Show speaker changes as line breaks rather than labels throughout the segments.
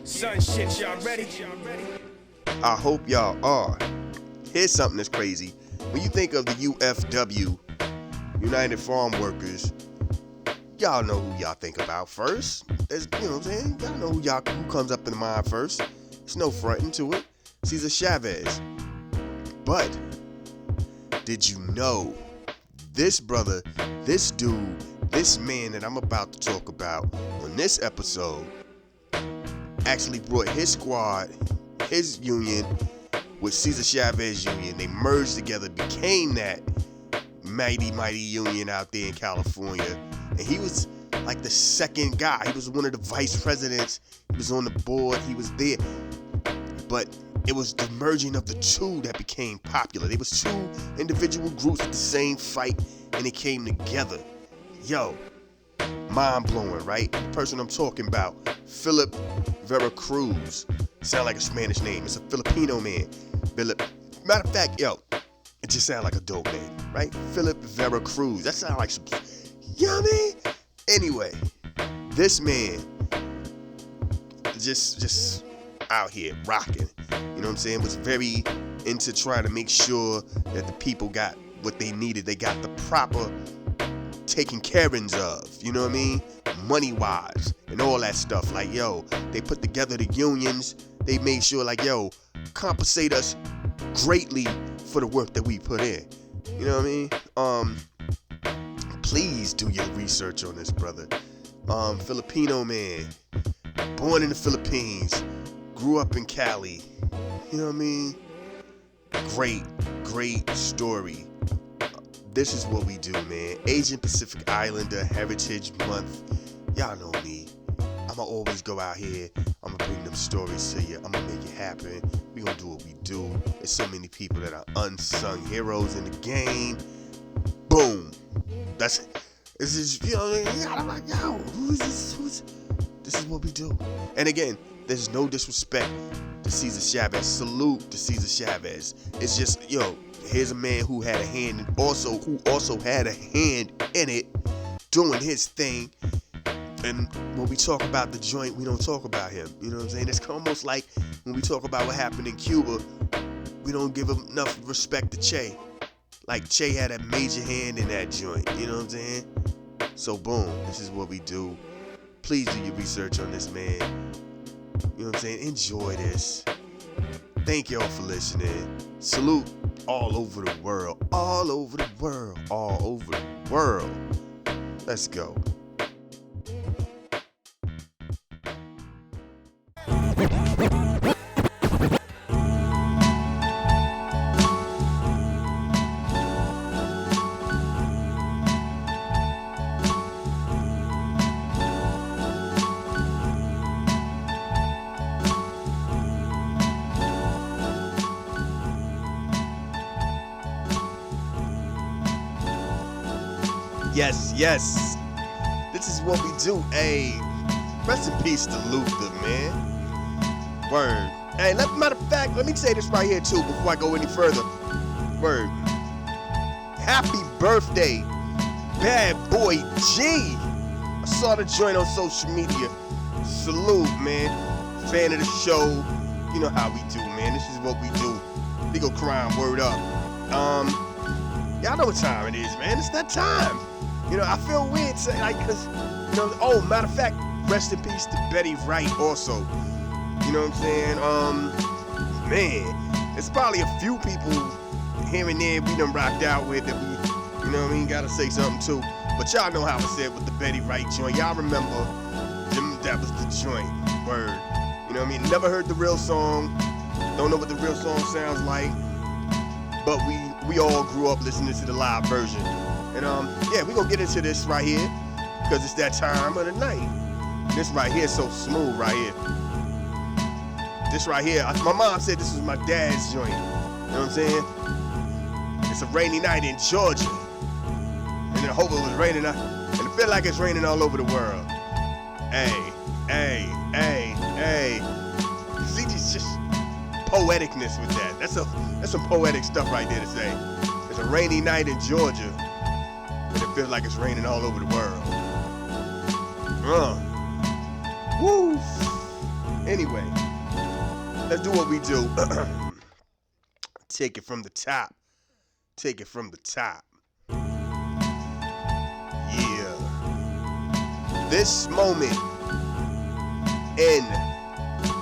Son shit, y'all ready?
I hope y'all are. Here's something that's crazy. When you think of the UFW, United Farm Workers, y'all know who y'all think about first. There's, you know what I'm saying? Y'all know who comes up in the mind first. There's no fronting to it. Cesar Chavez. But did you know this brother, this dude, this man that I'm about to talk about on this episode actually brought his squad, his union, with Cesar Chavez Union. They merged together, became that mighty union out there in California. And he was like the second guy. He was one of the vice presidents. He was on the board. He was there. But it was the merging of the two that became popular. There was two individual groups with the same fight, and they came together. Yo, mind-blowing, right? The person I'm talking about, Philip Vera Cruz. Sound like a Spanish name. It's a Filipino man. Matter of fact, yo, it just sounds like a dope name, right? Philip Vera Cruz. That sounds like some yummy. Anyway, this man just out here rocking. You know what I'm saying? Was very into trying to make sure that the people got what they needed. They got the proper taken care of. You know what I mean? Money-wise and all that stuff. Like, yo, they put together the unions. They made sure, like, yo, compensate us greatly for the work that we put in. You know what I mean? Please do your research on this brother. Filipino man, born in the Philippines, grew up in Cali. You know what I mean? Great story. This is what we do, man. Asian Pacific Islander Heritage Month. Y'all know me. I'ma always go out here. I'ma bring them stories to you. I'ma make it happen. We gonna do what we do. There's so many people that are unsung heroes in the game. Boom. This is, you know, I'm like, yo, who's this? This is what we do. And again, there's no disrespect to Cesar Chavez. Salute to Cesar Chavez. It's just, yo, here's a man who had a hand and who also had a hand in it, doing his thing. And when we talk about the joint, we don't talk about him. You know what I'm saying? It's almost like when we talk about what happened in Cuba, we don't give enough respect to Che. Like, Che had a major hand in that joint. You know what I'm saying? So boom, this is what we do. Please do your research on this man. You know what I'm saying? Enjoy this. Thank y'all for listening. Salute all over the world. All over the world. All over the world. Let's go. Yes. This is what we do. Hey, rest in peace to Luther, man. Word. Hey, matter of fact, let me say this right here too before I go any further. Word. Happy birthday, Bad Boy G. I saw the joint on social media. Salute, man. Fan of the show. You know how we do, man. This is what we do. Legal crime, word up. Y'all know what time it is, man. It's that time. You know, I feel weird saying, like, cause, you know, oh, matter of fact, rest in peace to Betty Wright also. You know what I'm saying? Man, there's probably a few people here and there we done rocked out with that we, you know what I mean, gotta say something too. But y'all know how I said with the Betty Wright joint. Y'all remember that was the joint. Word. You know what I mean? Never heard the real song. Don't know what the real song sounds like. But we all grew up listening to the live version. And yeah, we gonna get into this right here because it's that time of the night. This right here is so smooth right here. This right here, my mom said this was my dad's joint. You know what I'm saying? It's a rainy night in Georgia. And I hope it was raining, and it feel like it's raining all over the world. Hey. See, it's just poeticness with that. That's some poetic stuff right there to say. It's a rainy night in Georgia. And it feels like it's raining all over the world. Woo! Anyway, let's do what we do. Take it from the top. Take it from the top. Yeah. This moment in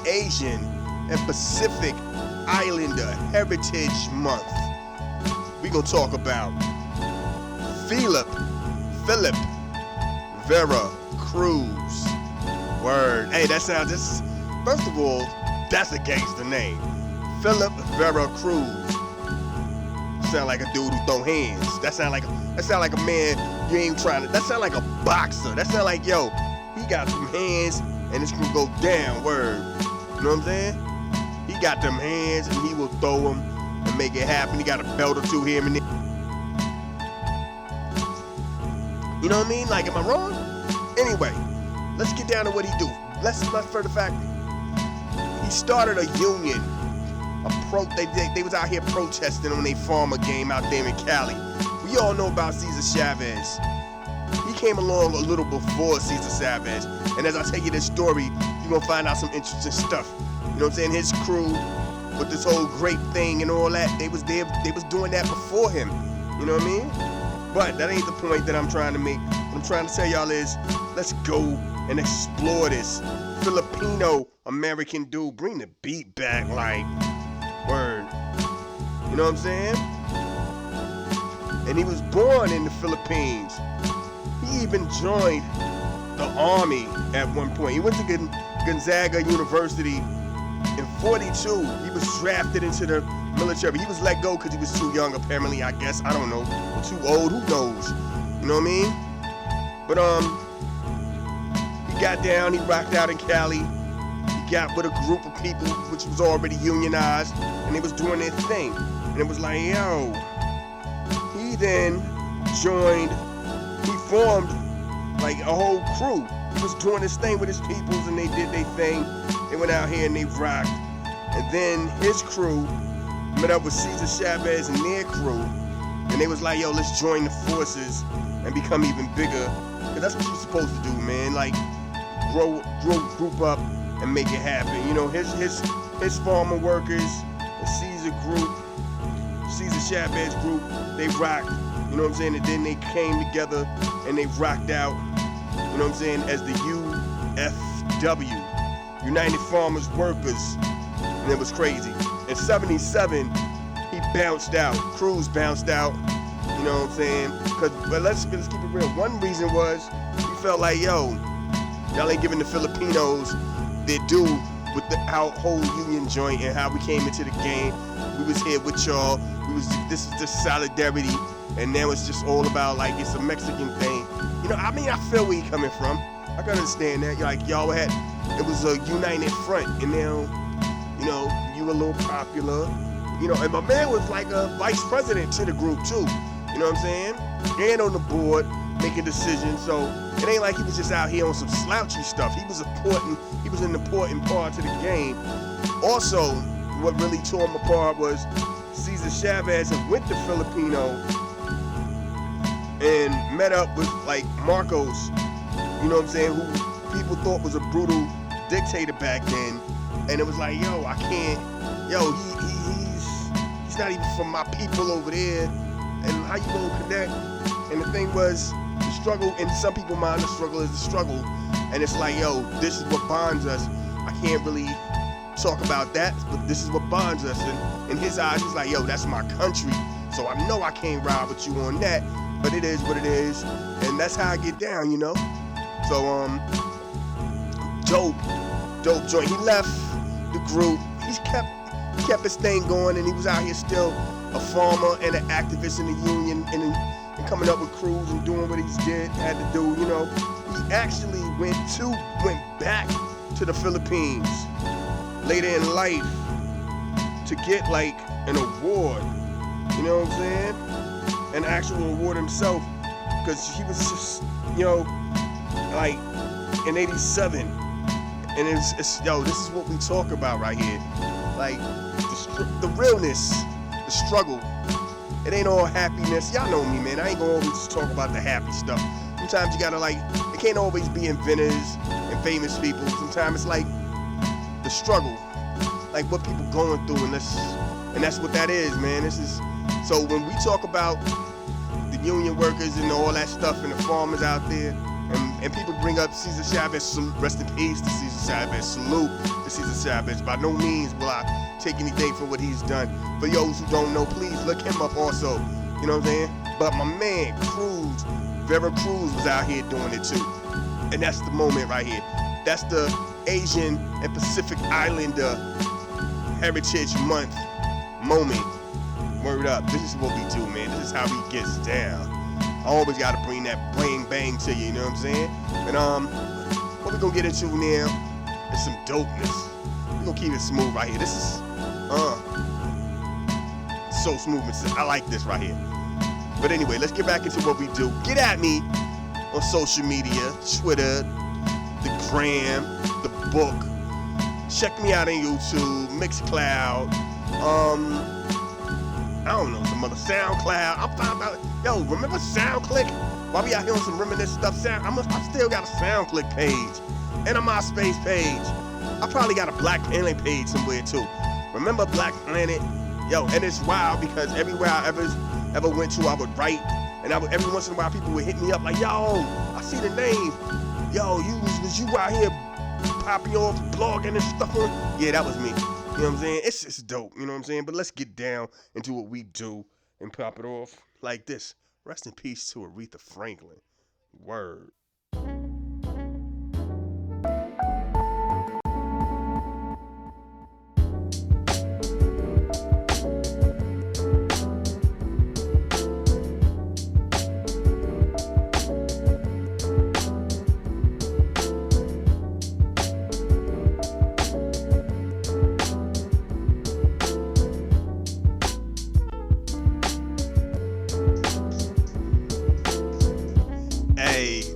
Asian and Pacific Islander Heritage Month, we gonna talk about Philip Vera Cruz. Word. Hey, that sounds just. First of all, that's a gangster name. Philip Vera Cruz. Sound like a dude who throw hands. That sound like a man you ain't trying to. That sound like a boxer. That sound like, yo, he got some hands and it's gonna go down. Word. You know what I'm saying? He got them hands and he will throw them and make it happen. He got a belt or two here and there. You know what I mean? Like, am I wrong? Anyway, let's get down to what he do. Let's for the fact he started a union. They was out here protesting on a farmer game out there in Cali. We all know about Cesar Chavez. He came along a little before Cesar Chavez, and as I tell you this story, you're gonna find out some interesting stuff. You know what I'm saying? His crew with this whole grape thing and all that, they was doing that before him. You know what I mean? But that ain't the point that I'm trying to make. What I'm trying to tell y'all is, let's go and explore this Filipino American dude. Bring the beat back, like, word. You know what I'm saying? And he was born in the Philippines. He even joined the army at one point. He went to Gonzaga University in 42. He was drafted into the military. He was let go because he was too young, apparently, I guess. I don't know. Or too old, who knows? You know what I mean? But he got down, he rocked out in Cali. He got with a group of people which was already unionized, and they was doing their thing. And it was like, yo. He then joined, he formed like a whole crew. He was doing this thing with his peoples, and they did their thing. They went out here and they rocked. And then his crew met up with Cesar Chavez and their crew, and they was like, yo, let's join the forces and become even bigger. Cause that's what you're supposed to do, man. Like, group up and make it happen. You know, his farmer workers, the Cesar Chavez group, they rocked. You know what I'm saying? And then they came together and they rocked out. You know what I'm saying? As the UFW, United Farmers Workers, and it was crazy. In '77, he bounced out. Cruz bounced out. You know what I'm saying? But let's keep it real. One reason was he felt like, yo, y'all ain't giving the Filipinos their due with our whole union joint and how we came into the game. We was here with y'all. This is just solidarity, and now it's just all about like it's a Mexican thing. You know, I mean, I feel where he coming from. I can understand that. Like y'all had, it was a united front, and now, you know, you a little popular. You know, and my man was like a vice president to the group too. You know what I'm saying? And on the board, making decisions. So it ain't like he was just out here on some slouchy stuff. He was an important part to the game. Also, what really tore him apart was Cesar Chavez had went to Filipino and met up with like Marcos, you know what I'm saying, who people thought was a brutal dictator back then. And it was like, yo, I can't, yo, he's not even from my people over there. And how you gonna connect? And the thing was, the struggle, in some people's mind, the struggle is the struggle. And it's like, yo, this is what bonds us. I can't really talk about that, but this is what bonds us. And in his eyes, he's like, yo, that's my country. So I know I can't ride with you on that, but it is what it is. And that's how I get down, you know? So, dope joint. He left the group. He kept his thing going, and he was out here still a farmer and an activist in the union, and coming up with crews and doing what he had to do, you know. He actually went back to the Philippines later in life to get like an award, you know what I'm saying? An actual award himself, because he was just, you know, like in '87, and it's yo, this is what we talk about right here, like the realness, the struggle. It ain't all happiness. Y'all know me, man. I ain't gonna always just talk about the happy stuff. Sometimes you gotta like, it can't always be inventors and famous people. Sometimes it's like struggle, like what people going through, and that's what that is, man. This is so when we talk about the union workers and all that stuff and the farmers out there, and people bring up Cesar Chavez, rest in peace to Cesar Chavez, salute to Cesar Chavez. By no means will I take anything from what he's done. For those who don't know, please look him up also. You know what I'm saying? But my man, Cruz, Vera Cruz was out here doing it too. And that's the moment right here. That's the Asian and Pacific Islander Heritage Month moment. Word up. This is what we do, man. This is how he gets down. I always gotta bring that bang bang to you, you know what I'm saying? And what we gonna get into now is some dopeness. We gonna keep it smooth right here. This is so smooth. I like this right here. But anyway, let's get back into what we do. Get at me on social media, Twitter, the Gram, the book. Check me out on YouTube, Mixcloud, I don't know, some other SoundCloud. I'm talking about, yo, remember SoundClick? While we out here on some reminiscent stuff, I still got a SoundClick page and a MySpace page. I probably got a Black Planet page somewhere too. Remember Black Planet? Yo, and it's wild because everywhere I ever went to, I would write, and every once in a while people would hit me up like, yo, I see the name. Yo, was you out here popping off, blogging and stuff on? Yeah, that was me. You know what I'm saying? It's just dope, you know what I'm saying? But let's get down into what we do and pop it off like this. Rest in peace to Aretha Franklin. Word.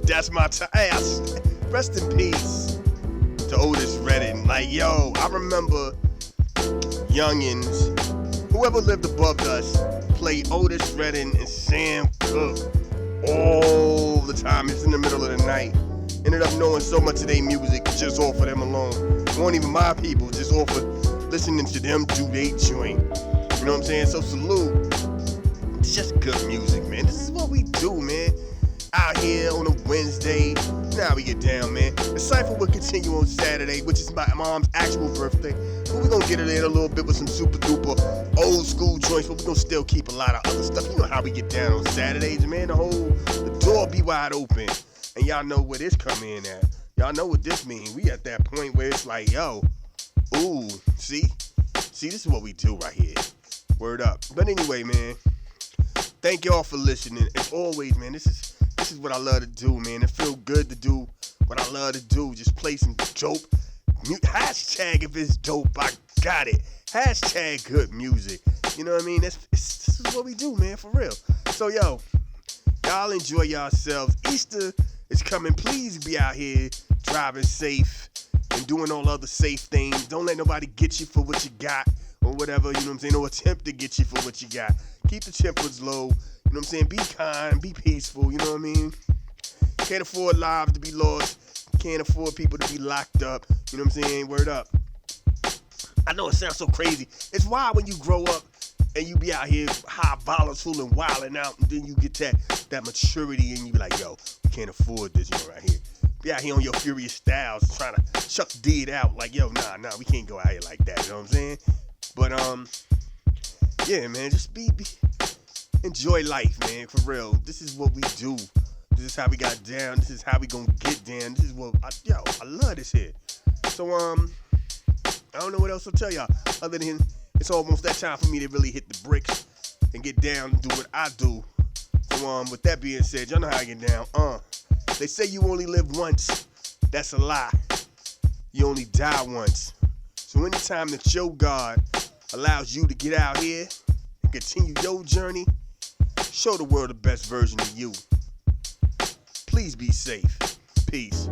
That's my time. Hey, rest in peace to Otis Redding. Like, yo, I remember youngins, whoever lived above us, play Otis Redding and Sam Cooke all the time. It's in the middle of the night. Ended up knowing so much of their music just off of them alone. Weren't even my people, just off of listening to them do their joint. You know what I'm saying? So salute. It's just good music, man. This is what we do, man. Out here on a Wednesday, now we get down, man. The cypher will continue on Saturday, which is my mom's actual birthday. But we're gonna get it in a little bit with some super duper old school joints, but we're gonna still keep a lot of other stuff. You know how we get down on Saturdays, man. The door be wide open, and y'all know where this come in at. Y'all know what this means. We at that point where it's like, yo, ooh, see, this is what we do right here. Word up. But anyway, man, thank y'all for listening. As always, man, this is what I love to do, man. It feels good to do what I love to do. Just play some dope. Hashtag if it's dope, I got it. Hashtag good music. You know what I mean? This is what we do, man, for real. So, yo, y'all enjoy yourselves. Easter is coming. Please be out here driving safe and doing all other safe things. Don't let nobody get you for what you got or whatever, you know what I'm saying, or attempt to get you for what you got. Keep the tempers low. You know what I'm saying? Be kind, be peaceful, you know what I mean? Can't afford lives to be lost. Can't afford people to be locked up. You know what I'm saying? Word up. I know it sounds so crazy. It's wild when you grow up and you be out here high volatile and wilding out, and then you get that maturity and you be like, yo, we can't afford this, you know, right here. Be out here on your Furious Styles trying to Chuck D it out like, yo, nah, we can't go out here like that, you know what I'm saying? But, yeah, man, just enjoy life, man, for real. This is what we do. This is how we got down. This is how we gonna get down. This is what, I love this here. So, I don't know what else to tell y'all other than it's almost that time for me to really hit the bricks and get down and do what I do. So, with that being said, y'all know how I get down. They say you only live once. That's a lie. You only die once. So anytime that your God allows you to get out here and continue your journey, show the world the best version of you. Please be safe. Peace.